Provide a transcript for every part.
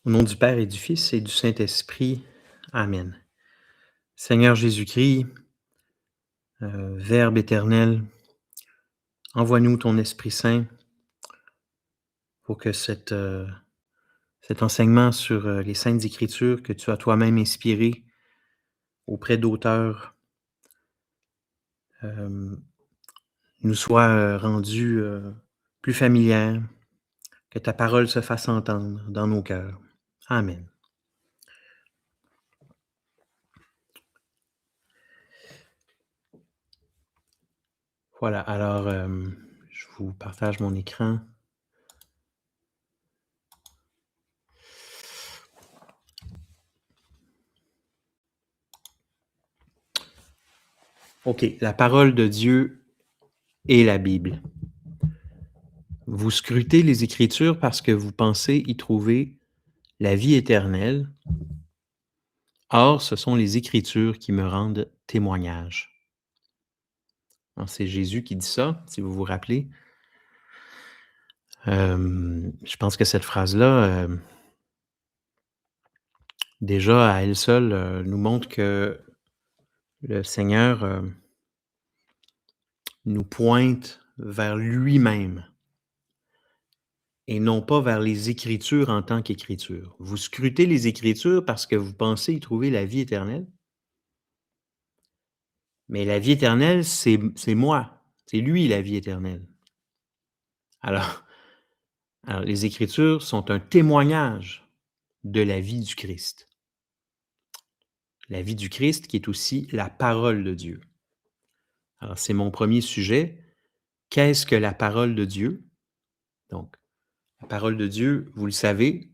Au nom du Père et du Fils et du Saint-Esprit. Amen. Seigneur Jésus-Christ, Verbe éternel, envoie-nous ton Esprit Saint pour que cet enseignement sur les Saintes Écritures que tu as toi-même inspiré auprès d'auteurs euh, nous soit rendu plus familière, que ta parole se fasse entendre dans nos cœurs. Amen. Voilà, alors je vous partage mon écran. OK, la parole de Dieu et la Bible. Vous scrutez les Écritures parce que vous pensez y trouver la vie éternelle. Or, ce sont les Écritures qui me rendent témoignage. Alors, c'est Jésus qui dit ça, si vous vous rappelez. Je pense que cette phrase-là, déjà à elle seule, nous montre que le Seigneur nous pointe vers lui-même et non pas vers les Écritures en tant qu'Écriture. Vous scrutez les Écritures parce que vous pensez y trouver la vie éternelle. Mais la vie éternelle, c'est moi. C'est lui, la vie éternelle. Alors alors les Écritures sont un témoignage de la vie du Christ. La vie du Christ qui est aussi la parole de Dieu. Alors c'est mon premier sujet. Qu'est-ce que la parole de Dieu? Donc, la parole de Dieu, vous le savez,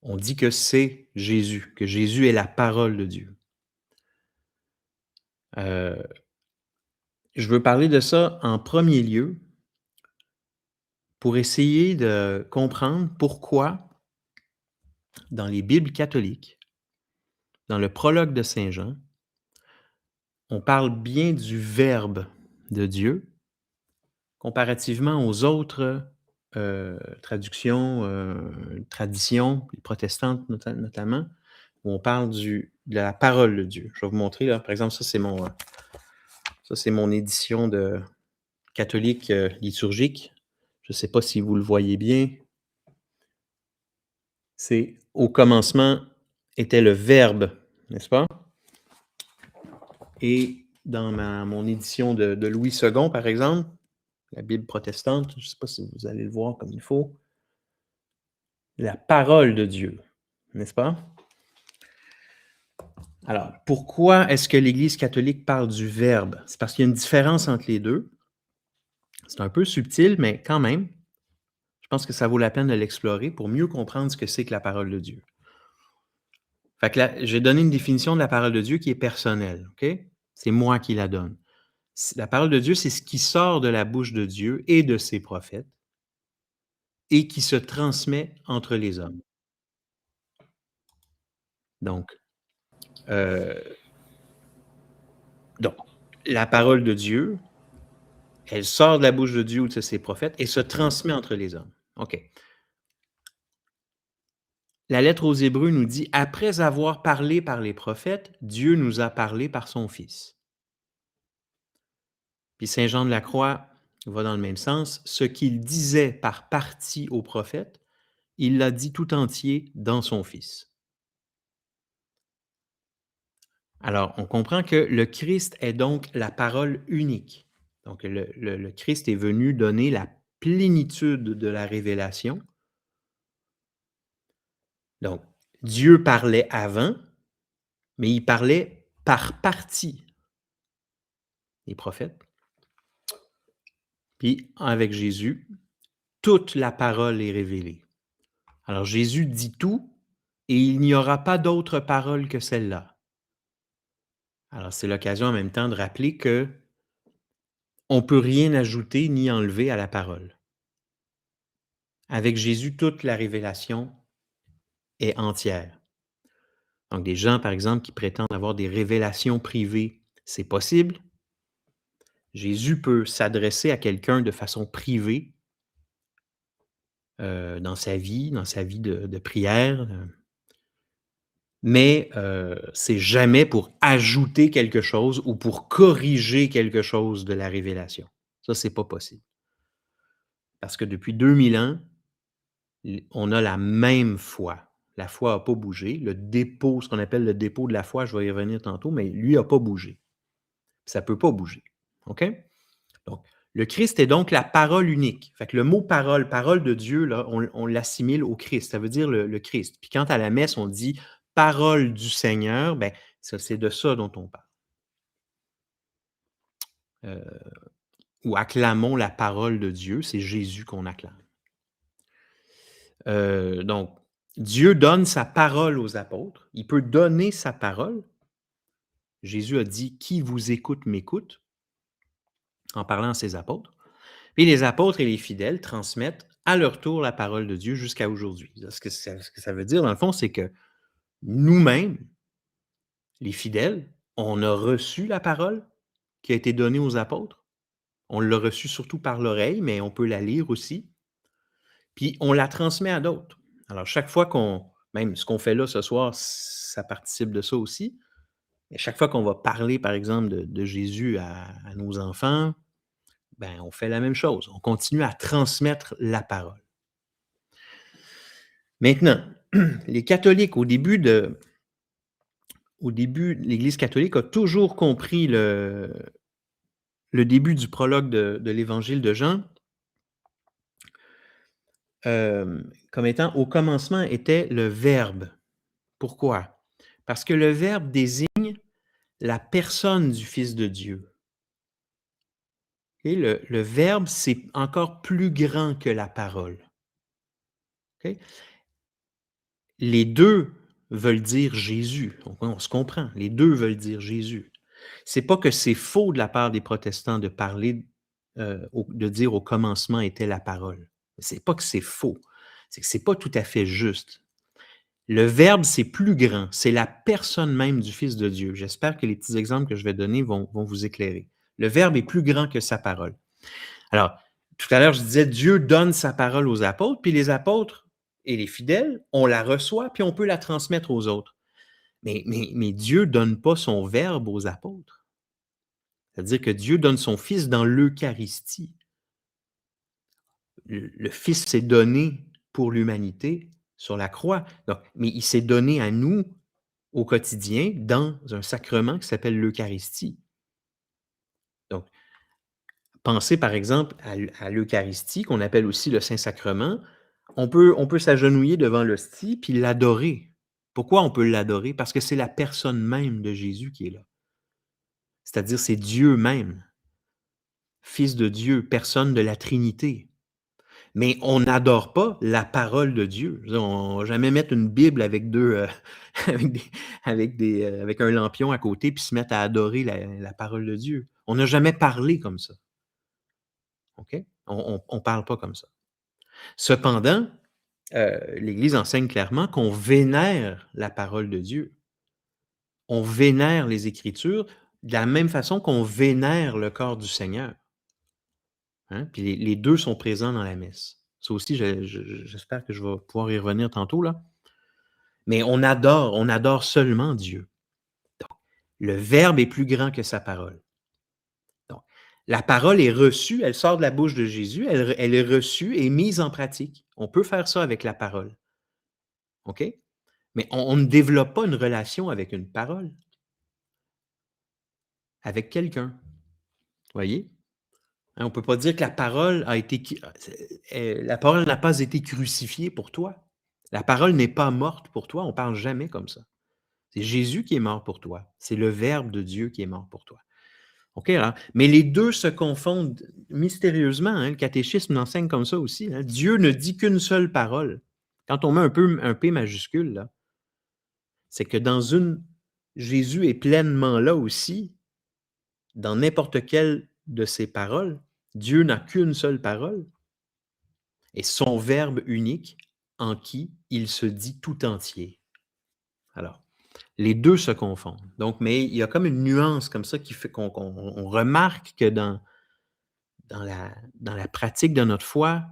on dit que c'est Jésus, que Jésus est la parole de Dieu. Je veux parler de ça en premier lieu pour essayer de comprendre pourquoi dans les Bibles catholiques, dans le prologue de Saint Jean, on parle bien du Verbe de Dieu comparativement aux autres traductions, traditions protestantes notamment, où on parle de la parole de Dieu. Je vais vous montrer, là, par exemple, ça c'est mon édition de catholique liturgique. Je ne sais pas si vous le voyez bien. C'est « Au commencement était le Verbe », n'est-ce pas? Et dans mon édition de Louis II, par exemple, la Bible protestante, je ne sais pas si vous allez le voir comme il faut, la parole de Dieu, n'est-ce pas? Alors, pourquoi est-ce que l'Église catholique parle du Verbe? C'est parce qu'il y a une différence entre les deux. C'est un peu subtil, mais quand même, je pense que ça vaut la peine de l'explorer pour mieux comprendre ce que c'est que la parole de Dieu. Fait que là, j'ai donné une définition de la parole de Dieu qui est personnelle, OK? C'est moi qui la donne. La parole de Dieu, c'est ce qui sort de la bouche de Dieu et de ses prophètes et qui se transmet entre les hommes. Donc, heu, donc la parole de Dieu, elle sort de la bouche de Dieu ou de ses prophètes et se transmet entre les hommes. OK. La lettre aux Hébreux nous dit: «Après avoir parlé par les prophètes, Dieu nous a parlé par son Fils». Puis saint Jean de la Croix va dans le même sens. Ce qu'il disait par partie aux prophètes, il l'a dit tout entier dans son Fils. Alors, on comprend que le Christ est donc la parole unique. Donc, le Christ est venu donner la plénitude de la révélation. Donc, Dieu parlait avant, mais il parlait par partie, les prophètes. Puis, avec Jésus, toute la parole est révélée. Alors, Jésus dit tout et il n'y aura pas d'autre parole que celle-là. Alors, c'est l'occasion en même temps de rappeler que on ne peut rien ajouter ni enlever à la parole. Avec Jésus, toute la révélation est entière. Donc, des gens, par exemple, qui prétendent avoir des révélations privées, c'est possible. Jésus peut s'adresser à quelqu'un de façon privée dans sa vie de prière, mais c'est jamais pour ajouter quelque chose ou pour corriger quelque chose de la révélation. Ça, c'est pas possible. Parce que depuis 2000 ans, on a la même foi. La foi n'a pas bougé. Le dépôt, ce qu'on appelle le dépôt de la foi, je vais y revenir tantôt, mais lui n'a pas bougé. Ça ne peut pas bouger. OK? Donc, le Christ est donc la parole unique. Fait que le mot parole, parole de Dieu, là, on l'assimile au Christ. Ça veut dire le Christ. Puis quand à la messe, on dit parole du Seigneur, ben, ça, c'est de ça dont on parle. Ou acclamons la parole de Dieu, c'est Jésus qu'on acclame. Donc, Dieu donne sa parole aux apôtres. Il peut donner sa parole. Jésus a dit, qui vous écoute m'écoute, en parlant à ses apôtres. Puis les apôtres et les fidèles transmettent à leur tour la parole de Dieu jusqu'à aujourd'hui. Ce que ça veut dire, dans le fond, c'est que nous-mêmes, les fidèles, on a reçu la parole qui a été donnée aux apôtres. On l'a reçue surtout par l'oreille, mais on peut la lire aussi. Puis on la transmet à d'autres. Alors, chaque fois même ce qu'on fait là ce soir, ça participe de ça aussi. Mais chaque fois qu'on va parler, par exemple, de Jésus à nos enfants, ben, on fait la même chose. On continue à transmettre la parole. Maintenant, les catholiques, au début, l'Église catholique a toujours compris le début du prologue de l'Évangile de Jean comme étant au commencement était le Verbe. Pourquoi? Parce que le Verbe désigne la personne du Fils de Dieu. Et le Verbe, c'est encore plus grand que la parole. Okay? Les deux veulent dire Jésus. On se comprend. Les deux veulent dire Jésus. C'est pas que c'est faux de la part des protestants de parler, de dire au commencement était la parole. C'est pas que c'est faux. C'est que c'est pas tout à fait juste. Le Verbe, c'est plus grand. C'est la personne même du Fils de Dieu. J'espère que les petits exemples que je vais donner vont vous éclairer. Le Verbe est plus grand que sa parole. Alors, tout à l'heure, je disais, Dieu donne sa parole aux apôtres, puis les apôtres et les fidèles, on la reçoit, puis on peut la transmettre aux autres. Mais Dieu ne donne pas son Verbe aux apôtres. C'est-à-dire que Dieu donne son Fils dans l'Eucharistie. Le Fils s'est donné pour l'humanité sur la croix. Donc, mais il s'est donné à nous au quotidien dans un sacrement qui s'appelle l'Eucharistie. Donc, pensez par exemple à l'Eucharistie, qu'on appelle aussi le Saint-Sacrement. On peut s'agenouiller devant l'hostie puis l'adorer. Pourquoi on peut l'adorer? Parce que c'est la personne même de Jésus qui est là. C'est-à-dire, c'est Dieu même, Fils de Dieu, personne de la Trinité. Mais on n'adore pas la parole de Dieu. On ne va jamais mettre une Bible avec avec un lampion à côté puis se mettre à adorer la parole de Dieu. On n'a jamais parlé comme ça. OK? On ne parle pas comme ça. Cependant, l'Église enseigne clairement qu'on vénère la parole de Dieu. On vénère les Écritures de la même façon qu'on vénère le corps du Seigneur. Hein? Puis les deux sont présents dans la messe. Ça aussi, j'espère que je vais pouvoir y revenir tantôt, là. Mais on adore seulement Dieu. Donc, le Verbe est plus grand que sa parole. Donc, la parole est reçue, elle sort de la bouche de Jésus, elle est reçue et mise en pratique. On peut faire ça avec la parole. OK? Mais on ne développe pas une relation avec une parole, avec quelqu'un. Voyez? Hein, on ne peut pas dire que la parole n'a pas été crucifiée pour toi. La parole n'est pas morte pour toi. On ne parle jamais comme ça. C'est Jésus qui est mort pour toi. C'est le Verbe de Dieu qui est mort pour toi. OK, alors, mais les deux se confondent mystérieusement. Hein, le catéchisme l'enseigne comme ça aussi. Hein. Dieu ne dit qu'une seule parole. Quand on met un P majuscule, là, c'est que Jésus est pleinement là aussi, dans n'importe quelle de ses paroles. Dieu n'a qu'une seule parole et son Verbe unique en qui il se dit tout entier. Alors, les deux se confondent. Donc, mais il y a comme une nuance comme ça qui fait qu'on remarque que dans la pratique de notre foi,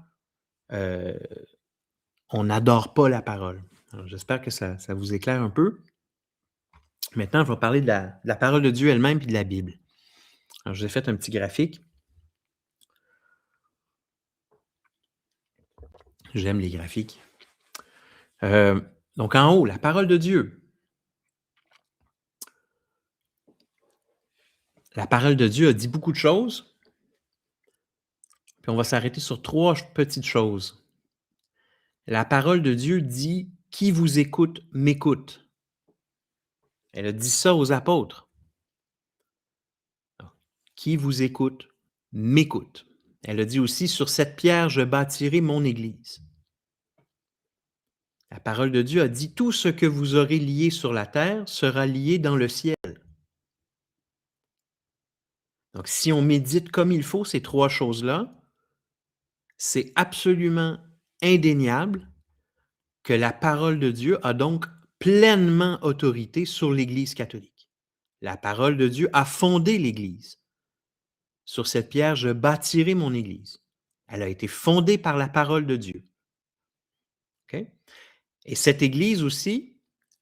on n'adore pas la parole. Alors, j'espère que ça vous éclaire un peu. Maintenant, je vais parler de la parole de Dieu elle-même puis de la Bible. Alors, je vous ai fait un petit graphique. J'aime les graphiques. Donc, en haut, la parole de Dieu. La parole de Dieu a dit beaucoup de choses, puis on va s'arrêter sur 3 petites choses. La parole de Dieu dit: «Qui vous écoute, m'écoute». Elle a dit ça aux apôtres. Qui vous écoute, m'écoute. Elle a dit aussi: «Sur cette pierre, je bâtirai mon église». La parole de Dieu a dit: «Tout ce que vous aurez lié sur la terre sera lié dans le ciel». Donc, si on médite comme il faut ces 3 choses-là, c'est absolument indéniable que la parole de Dieu a donc pleinement autorité sur l'Église catholique. La parole de Dieu a fondé l'Église. Sur cette pierre, je bâtirai mon Église. Elle a été fondée par la parole de Dieu. OK? Et cette Église aussi,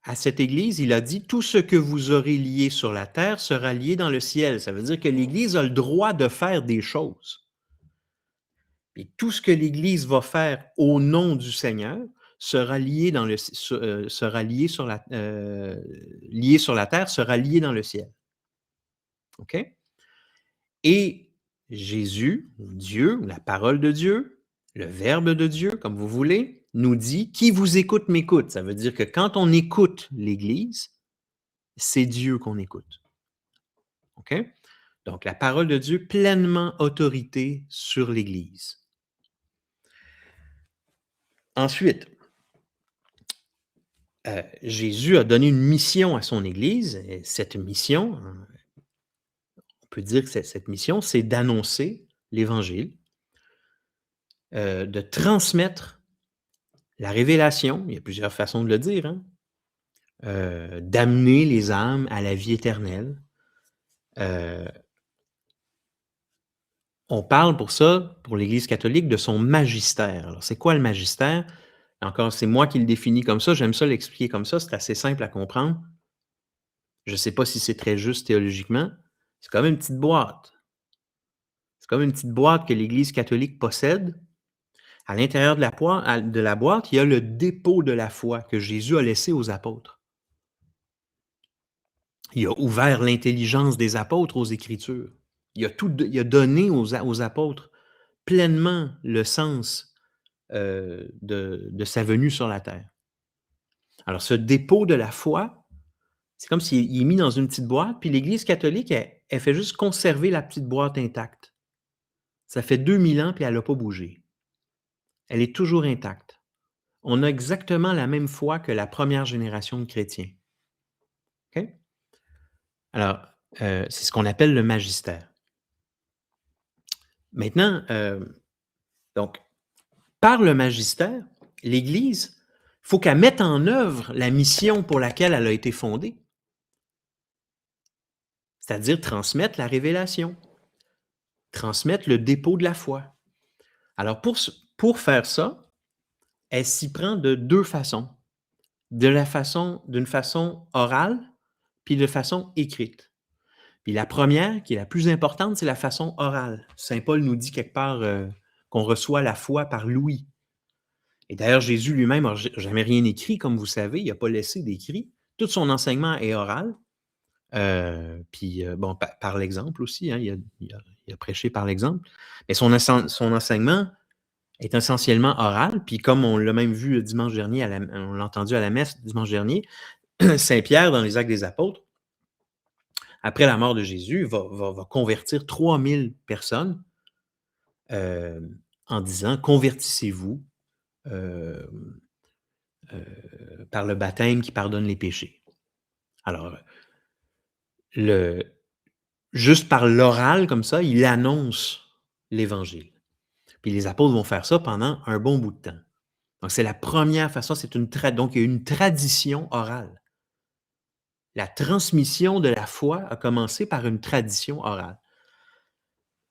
à cette Église, il a dit: «Tout ce que vous aurez lié sur la terre sera lié dans le ciel». Ça veut dire que l'Église a le droit de faire des choses. Et tout ce que l'Église va faire au nom du Seigneur sera lié sera lié lié sur la terre, sera lié dans le ciel. OK? Et Jésus, ou Dieu, ou la parole de Dieu, le Verbe de Dieu, comme vous voulez, nous dit: «Qui vous écoute m'écoute». Ça veut dire que quand on écoute l'Église, c'est Dieu qu'on écoute. OK? Donc, la parole de Dieu, pleinement autorité sur l'Église. Ensuite, Jésus a donné une mission à son Église, et cette mission, on peut dire que cette mission, c'est d'annoncer l'Évangile, de transmettre la révélation, il y a plusieurs façons de le dire, hein, d'amener les âmes à la vie éternelle. On parle pour ça, pour l'Église catholique, de son magistère. Alors, c'est quoi le magistère? Encore, c'est moi qui le définis comme ça, j'aime ça l'expliquer comme ça, c'est assez simple à comprendre. Je ne sais pas si c'est très juste théologiquement. C'est comme une petite boîte. C'est comme une petite boîte que l'Église catholique possède. À l'intérieur de la boîte, il y a le dépôt de la foi que Jésus a laissé aux apôtres. Il a ouvert l'intelligence des apôtres aux Écritures. Il a donné aux apôtres pleinement le sens de sa venue sur la terre. Alors, ce dépôt de la foi, c'est comme s'il est mis dans une petite boîte, puis l'Église catholique, elle fait juste conserver la petite boîte intacte. Ça fait 2000 ans, puis elle n'a pas bougé. Elle est toujours intacte. On a exactement la même foi que la première génération de chrétiens. OK? Alors, c'est ce qu'on appelle le magistère. Maintenant, donc, par le magistère, l'Église, il faut qu'elle mette en œuvre la mission pour laquelle elle a été fondée, c'est-à-dire transmettre la révélation, transmettre le dépôt de la foi. Alors, pour faire ça, elle s'y prend de 2 façons. D'une façon orale, puis de façon écrite. Puis la première, qui est la plus importante, c'est la façon orale. Saint Paul nous dit quelque part qu'on reçoit la foi par l'ouïe. Et d'ailleurs, Jésus lui-même n'a jamais rien écrit, comme vous savez, il n'a pas laissé d'écrit. Tout son enseignement est oral. Puis, bon, par l'exemple aussi, hein, il a prêché par l'exemple. Mais son enseignement est essentiellement oral. Puis, comme on l'a même vu dimanche dernier, on l'a entendu à la messe dimanche dernier, Saint Pierre, dans les Actes des Apôtres, après la mort de Jésus, va convertir 3000 personnes en disant: «Convertissez-vous par le baptême qui pardonne les péchés». Alors, juste par l'oral comme ça, il annonce l'Évangile. Puis les apôtres vont faire ça pendant un bon bout de temps. Donc c'est la première façon, donc il y a une tradition orale. La transmission de la foi a commencé par une tradition orale.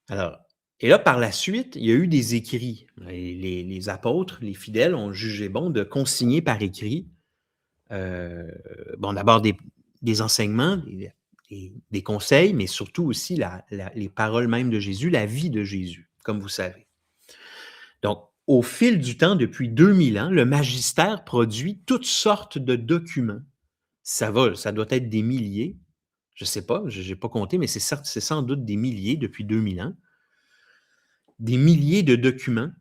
Alors, Et là, par la suite, il y a eu des écrits. Les apôtres, les fidèles ont jugé bon de consigner par écrit, heu, bon, d'abord des enseignements, des conseils, mais surtout aussi les paroles mêmes de Jésus, la vie de Jésus, comme vous savez. Donc, au fil du temps, depuis 2000 ans, le magistère produit toutes sortes de documents. Ça doit être des milliers, je ne sais pas, je n'ai pas compté, mais c'est sans doute des milliers depuis 2000 ans. Des milliers de documents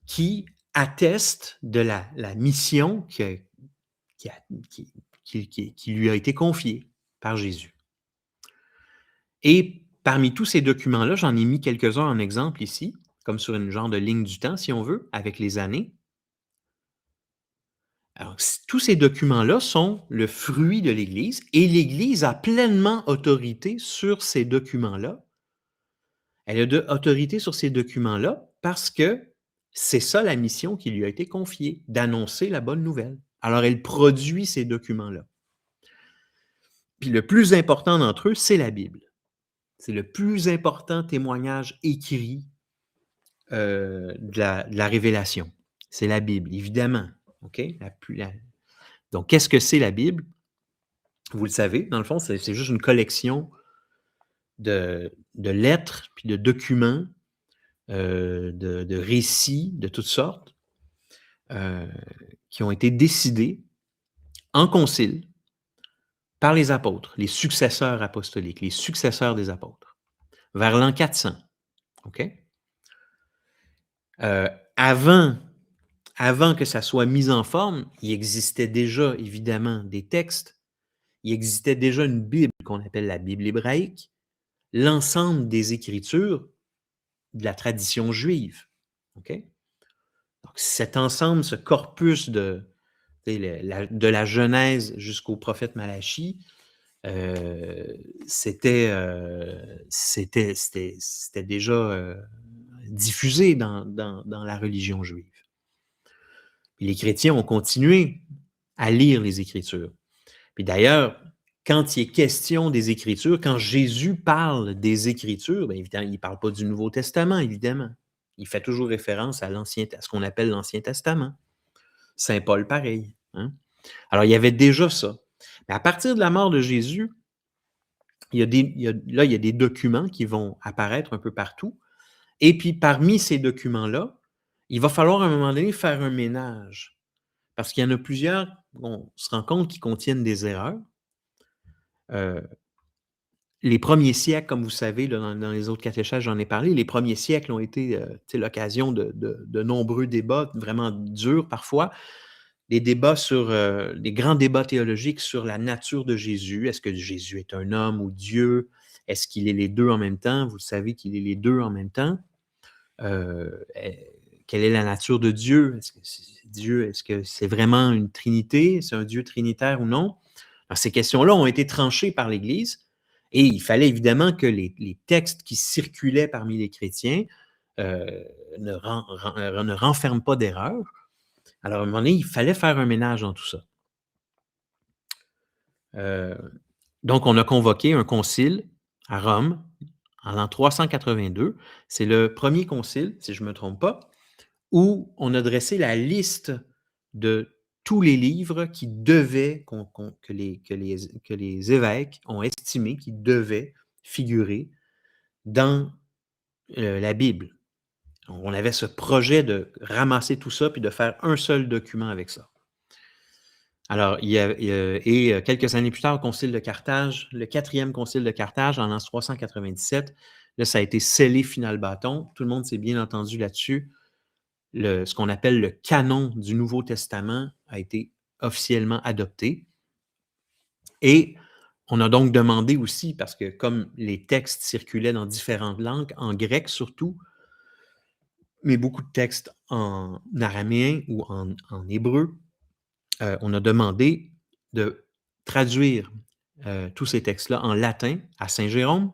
qui attestent de la mission qui a qui qui lui a été confiée par Jésus. Et parmi tous ces documents-là, j'en ai mis quelques-uns en exemple ici, comme sur une genre de ligne du temps, si on veut, avec les années. Alors, tous ces documents-là sont le fruit de l'Église et l'Église a pleinement autorité sur ces documents-là. Elle a de autorité sur ces documents-là parce que c'est ça la mission qui lui a été confiée, d'annoncer la bonne nouvelle. Alors, elle produit ces documents-là. Puis le plus important d'entre eux, c'est la Bible. C'est le plus important témoignage écrit de la révélation. C'est la Bible, évidemment. OK? Donc, qu'est-ce que c'est la Bible? Vous le savez, dans le fond, c'est juste une collection de lettres, puis de documents, de récits de toutes sortes, heu, qui ont été décidés en concile par les apôtres, les successeurs apostoliques, les successeurs des apôtres, vers l'an 400. OK? Heu, avant avant que ça soit mis en forme, il existait déjà évidemment des textes, il existait déjà une Bible qu'on appelle la Bible hébraïque, l'ensemble des Écritures de la tradition juive. OK? Donc cet ensemble, ce corpus de la Genèse jusqu'au prophète Malachie, c'était déjà, diffusé dans la religion juive. Et les chrétiens ont continué à lire les Écritures. Puis d'ailleurs, quand il est question des Écritures, quand Jésus parle des Écritures, bien évidemment, il ne parle pas du Nouveau Testament, évidemment. Il fait toujours référence à ce qu'on appelle l'Ancien Testament. Saint Paul, pareil. Hein? Alors, il y avait déjà ça. Mais à partir de la mort de Jésus, il y a des documents qui vont apparaître un peu partout. Et puis, parmi ces documents-là, il va falloir à un moment donné faire un ménage. Parce qu'il y en a plusieurs, on se rend compte qu'ils contiennent des erreurs. Euh, les premiers siècles, comme vous savez, là, dans les autres catéchèses, j'en ai parlé, les premiers siècles ont été l'occasion de nombreux débats, vraiment durs parfois. Des débats des grands débats théologiques sur la nature de Jésus. Est-ce que Jésus est un homme ou Dieu? Est-ce qu'il est les deux en même temps? Vous savez qu'il est les deux en même temps. Quelle est la nature de Dieu? Est-ce que c'est vraiment une trinité? C'est un Dieu trinitaire ou non? Alors, ces questions-là ont été tranchées par l'Église et il fallait évidemment que les textes qui circulaient parmi les chrétiens ne renferment pas d'erreurs. Alors, à un moment donné, il fallait faire un ménage dans tout ça. Euh, donc, on a convoqué un concile à Rome en l'an 382. C'est le premier concile, si je ne me trompe pas, où on a dressé la liste de tous les livres qui devaient, que les évêques ont estimé qui devaient figurer dans la Bible. On avait ce projet de ramasser tout ça puis de faire un seul document avec ça. Alors, quelques années plus tard, au concile de Carthage, le 4e concile de Carthage, en l'an 397, là, ça a été scellé final bâton. Tout le monde s'est bien entendu là-dessus. Ce qu'on appelle le canon du Nouveau Testament a été officiellement adopté. Et on a donc demandé aussi, parce que comme les textes circulaient dans différentes langues, en grec surtout, mais beaucoup de textes en araméen ou en hébreu, on a demandé de traduire tous ces textes-là en latin à Saint Jérôme,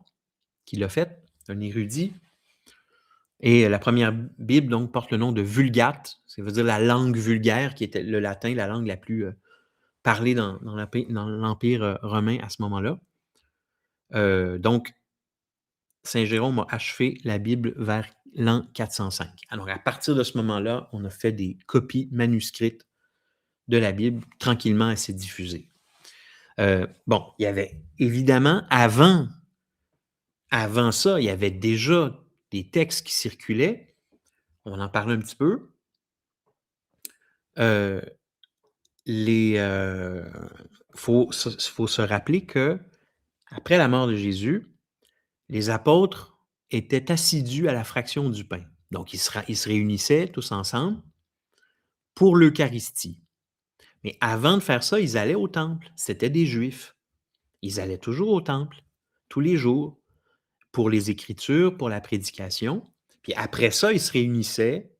qui l'a fait, un érudit. Et la première Bible, donc, porte le nom de Vulgate, ça veut dire la langue vulgaire, qui était le latin, la langue la plus parlée dans l'Empire romain à ce moment-là. Donc, Saint Jérôme a achevé la Bible vers l'an 405. Alors, à partir de ce moment-là, on a fait des copies manuscrites de la Bible. Tranquillement, elle s'est diffusée. Bon, il y avait évidemment, avant ça, il y avait déjà des textes qui circulaient. On en parlait un petit peu. Il faut se rappeler que après la mort de Jésus, les apôtres étaient assidus à la fraction du pain. Donc, ils se réunissaient tous ensemble pour l'Eucharistie. Mais avant de faire ça, ils allaient au temple. C'était des Juifs. Ils allaient toujours au temple, tous les jours, pour les Écritures, pour la prédication. Puis après ça, ils se réunissaient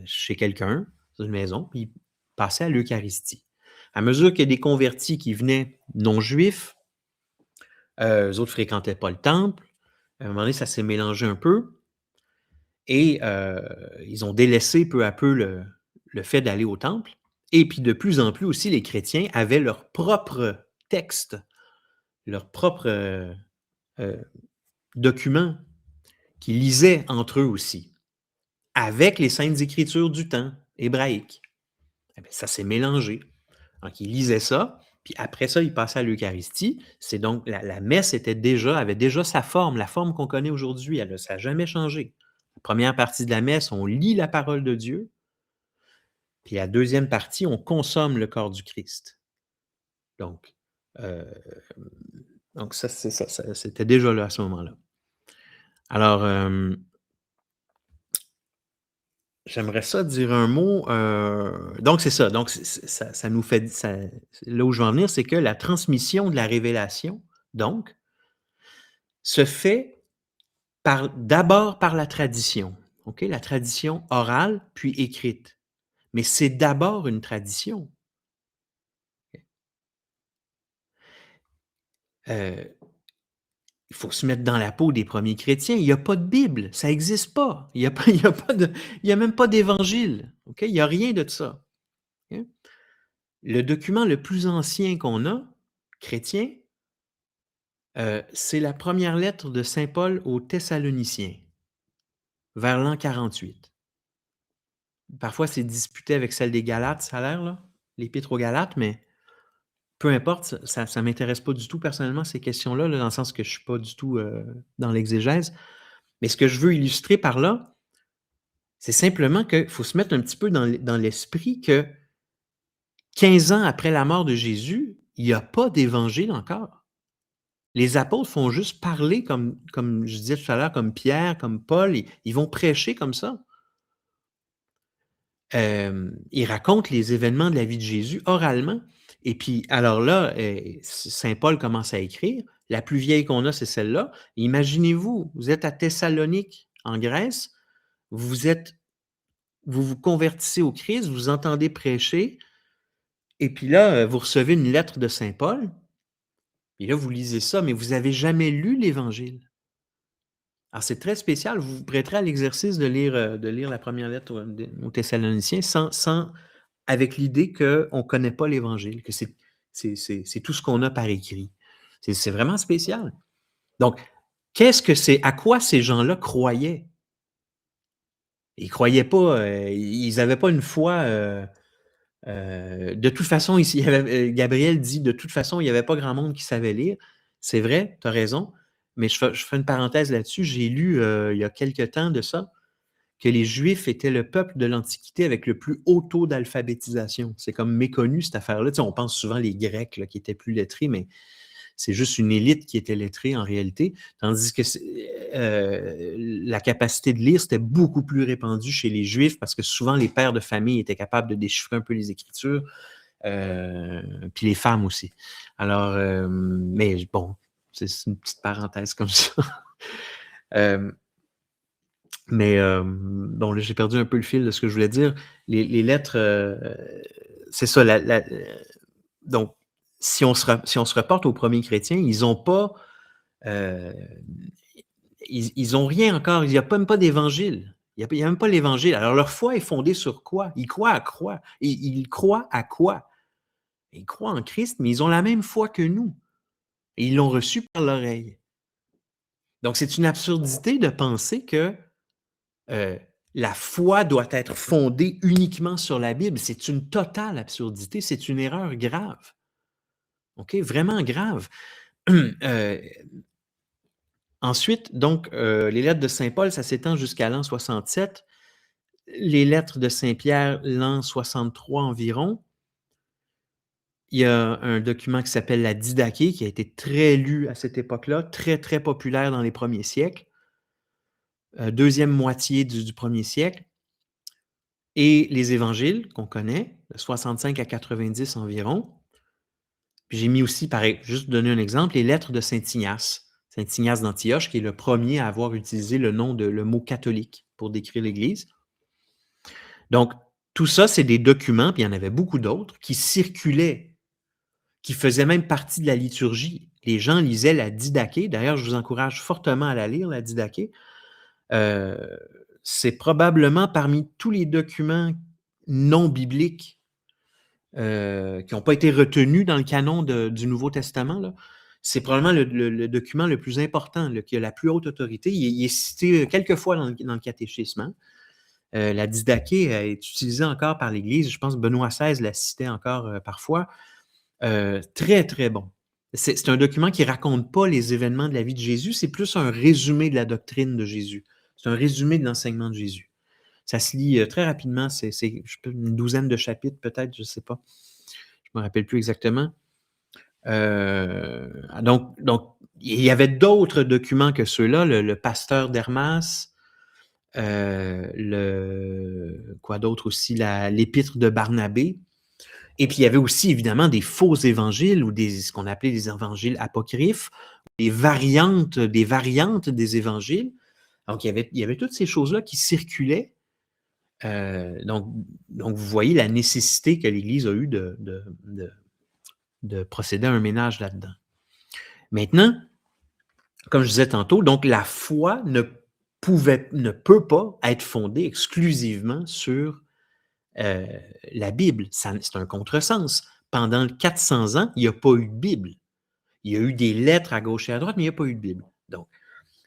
chez quelqu'un, dans une maison, puis ils passaient à l'Eucharistie. À mesure qu'il y a des convertis qui venaient non-juifs, eux autres ne fréquentaient pas le temple. À un moment donné, ça s'est mélangé un peu. Et ils ont délaissé peu à peu le fait d'aller au temple. Et puis de plus en plus aussi, les chrétiens avaient leur propre texte, leur propre document qu'ils lisaient entre eux aussi, avec les saintes écritures du temps hébraïque. Eh bien, ça s'est mélangé. Donc, ils lisaient ça, puis après ça, ils passaient à l'Eucharistie. C'est donc, la messe avait déjà sa forme, la forme qu'on connaît aujourd'hui. Ça n'a jamais changé. La première partie de la messe, on lit la parole de Dieu. Puis la deuxième partie, on consomme le corps du Christ. Donc, euh, donc ça, c'était déjà là à ce moment-là. Alors, j'aimerais ça dire un mot. Donc, c'est ça. Donc, ça nous fait. Là où je veux en venir, c'est que la transmission de la révélation, donc, se fait d'abord par la tradition. OK? La tradition orale, puis écrite. Mais c'est d'abord une tradition. Euh, il faut se mettre dans la peau des premiers chrétiens. Il n'y a pas de Bible. Ça n'existe pas. Il n'y a même pas d'évangile. OK? Il n'y a rien de ça. OK? Le document le plus ancien qu'on a, chrétien, c'est la première lettre de saint Paul aux Thessaloniciens, vers l'an 48. Parfois, c'est disputé avec celle des Galates, ça a l'air, là, l'Épître aux Galates, mais peu importe, ça ne m'intéresse pas du tout personnellement, ces questions-là, là, dans le sens que je ne suis pas du tout dans l'exégèse. Mais ce que je veux illustrer par là, c'est simplement qu'il faut se mettre un petit peu dans l'esprit que 15 ans après la mort de Jésus, il n'y a pas d'évangile encore. Les apôtres font juste parler comme je disais tout à l'heure, comme Pierre, comme Paul, ils vont prêcher comme ça. Ils racontent les événements de la vie de Jésus oralement. Et puis, alors là, saint Paul commence à écrire. La plus vieille qu'on a, c'est celle-là. Imaginez-vous, vous êtes à Thessalonique, en Grèce, vous vous convertissez au Christ, vous entendez prêcher, et puis là, vous recevez une lettre de saint Paul, et là, vous lisez ça, mais vous n'avez jamais lu l'Évangile. Alors, c'est très spécial. Vous vous prêterez à l'exercice de lire la première lettre aux Thessaloniciens avec l'idée qu'on ne connaît pas l'Évangile, que c'est tout ce qu'on a par écrit. C'est vraiment spécial. Donc, à quoi ces gens-là croyaient? Ils ne croyaient pas, ils n'avaient pas une foi. De toute façon, Gabriel dit, de toute façon, il n'y avait pas grand monde qui savait lire. C'est vrai, tu as raison, mais je fais une parenthèse là-dessus. J'ai lu il y a quelque temps de ça, que les Juifs étaient le peuple de l'Antiquité avec le plus haut taux d'alphabétisation. C'est comme méconnu, cette affaire-là. Tu sais, on pense souvent les Grecs là, qui étaient plus lettrés, mais c'est juste une élite qui était lettrée en réalité. Tandis que la capacité de lire, c'était beaucoup plus répandu chez les Juifs parce que souvent, les pères de famille étaient capables de déchiffrer un peu les Écritures, puis les femmes aussi. Alors, mais bon, c'est une petite parenthèse comme ça. Mais bon, là, j'ai perdu un peu le fil de ce que je voulais dire. Les lettres, c'est ça. Donc, si on se reporte aux premiers chrétiens, ils n'ont pas, ils ont rien encore. Il n'y a même pas d'évangile. Il n'y a même pas l'évangile. Alors, leur foi est fondée sur quoi? Ils croient à quoi? Ils croient à quoi? Ils croient en Christ, mais ils ont la même foi que nous. Et ils l'ont reçu par l'oreille. Donc, c'est une absurdité de penser que euh, la foi doit être fondée uniquement sur la Bible. C'est une totale absurdité, c'est une erreur grave. OK? Vraiment grave. Euh, Ensuite, donc, les lettres de Saint Paul, ça s'étend jusqu'à l'an 67. Les lettres de Saint Pierre, l'an 63 environ. Il y a un document qui s'appelle la Didaché, qui a été très lu à cette époque-là, très, très populaire dans les premiers siècles, deuxième moitié du premier siècle. Et les évangiles qu'on connaît, de 65 à 90 environ. Puis j'ai mis aussi, pareil, juste donner un exemple, les lettres de Saint Ignace. Saint Ignace d'Antioche, qui est le premier à avoir utilisé le mot catholique pour décrire l'Église. Donc, tout ça, c'est des documents, puis il y en avait beaucoup d'autres, qui circulaient, qui faisaient même partie de la liturgie. Les gens lisaient la Didaché. D'ailleurs, je vous encourage fortement à la lire, la Didaché. C'est probablement parmi tous les documents non bibliques qui n'ont pas été retenus dans le canon du Nouveau Testament, là. C'est probablement le document le plus important, là, qui a la plus haute autorité. Il est cité quelques fois dans le catéchisme. Hein. La Didaché est utilisée encore par l'Église. Je pense que Benoît XVI la citait encore parfois. Très, très bon. C'est un document qui ne raconte pas les événements de la vie de Jésus, c'est plus un résumé de la doctrine de Jésus. C'est un résumé de l'enseignement de Jésus. Ça se lit très rapidement, c'est une douzaine de chapitres peut-être, je ne sais pas. Je ne me rappelle plus exactement. Donc, il y avait d'autres documents que ceux-là, le pasteur d'Hermas, quoi d'autre aussi, l'épître de Barnabé. Et puis, il y avait aussi, évidemment, des faux évangiles ou ce qu'on appelait des évangiles apocryphes, des variantes des évangiles. Donc, il y avait toutes ces choses-là qui circulaient. Donc, vous voyez la nécessité que l'Église a eue de procéder à un ménage là-dedans. Maintenant, comme je disais tantôt, donc la foi ne peut pas être fondée exclusivement sur la Bible. C'est un contresens. Pendant 400 ans, il n'y a pas eu de Bible. Il y a eu des lettres à gauche et à droite, mais il n'y a pas eu de Bible. Donc,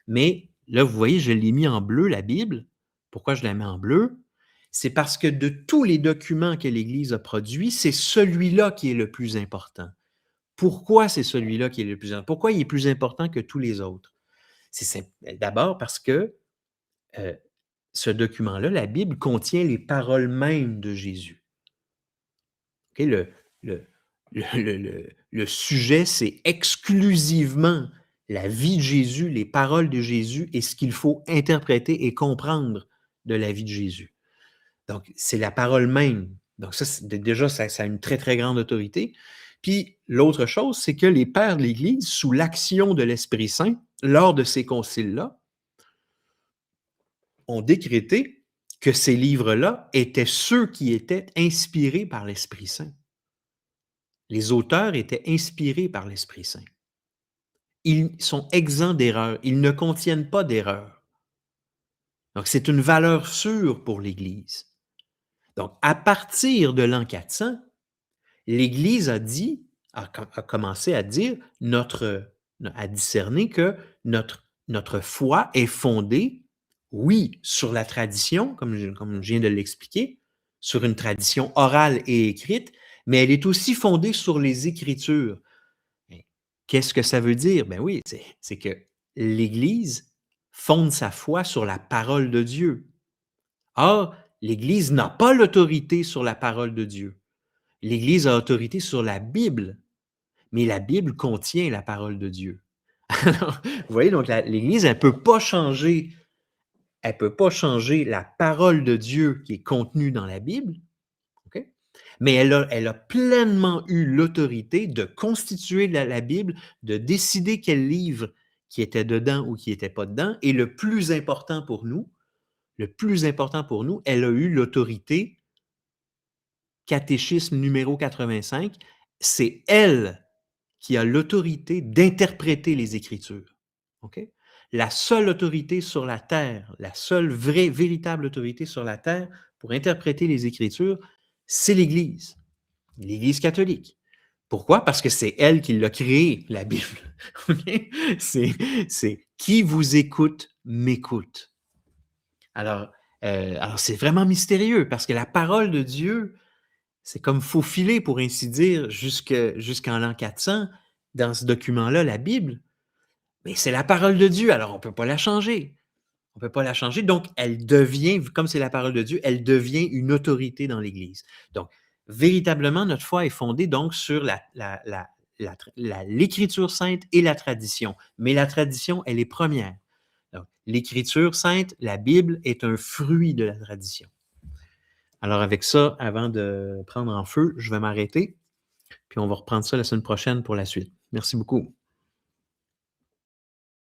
mais là, vous voyez, je l'ai mis en bleu, la Bible. Pourquoi je la mets en bleu? C'est parce que de tous les documents que l'Église a produits, c'est celui-là qui est le plus important. Pourquoi c'est celui-là qui est le plus important? Pourquoi il est plus important que tous les autres? C'est d'abord parce que ce document-là, la Bible, contient les paroles mêmes de Jésus. Okay? Le sujet, c'est exclusivement la vie de Jésus, les paroles de Jésus et ce qu'il faut interpréter et comprendre de la vie de Jésus. Donc, c'est la parole même. Donc, ça, déjà, ça a une très, très grande autorité. Puis, l'autre chose, c'est que les pères de l'Église, sous l'action de l'Esprit Saint, lors de ces conciles-là, ont décrété que ces livres-là étaient ceux qui étaient inspirés par l'Esprit Saint. Les auteurs étaient inspirés par l'Esprit Saint. Ils sont exempts d'erreurs. Ils ne contiennent pas d'erreurs. Donc, c'est une valeur sûre pour l'Église. Donc, à partir de l'an 400, l'Église a commencé à dire, à discerner que notre foi est fondée, oui, sur la tradition, comme je viens de l'expliquer, sur une tradition orale et écrite, mais elle est aussi fondée sur les Écritures. Qu'est-ce que ça veut dire? Ben oui, c'est que l'Église fonde sa foi sur la parole de Dieu. Or, l'Église n'a pas l'autorité sur la parole de Dieu. L'Église a autorité sur la Bible, mais la Bible contient la parole de Dieu. Alors, vous voyez, donc l'Église, elle ne peut pas changer la parole de Dieu qui est contenue dans la Bible, okay? Mais elle a pleinement eu l'autorité de constituer la Bible, de décider quel livre qui était dedans ou qui n'était pas dedans, et le plus important pour nous, elle a eu l'autorité, catéchisme numéro 85, c'est elle qui a l'autorité d'interpréter les Écritures. Okay? La seule autorité sur la terre, la seule vraie, véritable autorité sur la terre pour interpréter les Écritures, c'est l'Église catholique. Pourquoi? Parce que c'est elle qui l'a créée, la Bible. Okay? C'est Qui vous écoute m'écoute. Alors, alors c'est vraiment mystérieux parce que la parole de Dieu, c'est comme faufilé, pour ainsi dire, jusqu'en l'an 400 dans ce document-là, la Bible. Mais c'est la parole de Dieu, alors on ne peut pas la changer. On ne peut pas la changer. Donc, elle devient, comme c'est la parole de Dieu, elle devient une autorité dans l'Église. Donc, véritablement, notre foi est fondée donc sur l'Écriture sainte et la tradition. Mais la tradition, elle est première. Donc, l'Écriture sainte, la Bible, est un fruit de la tradition. Alors, avec ça, avant de prendre en feu, je vais m'arrêter, puis on va reprendre ça la semaine prochaine pour la suite. Merci beaucoup.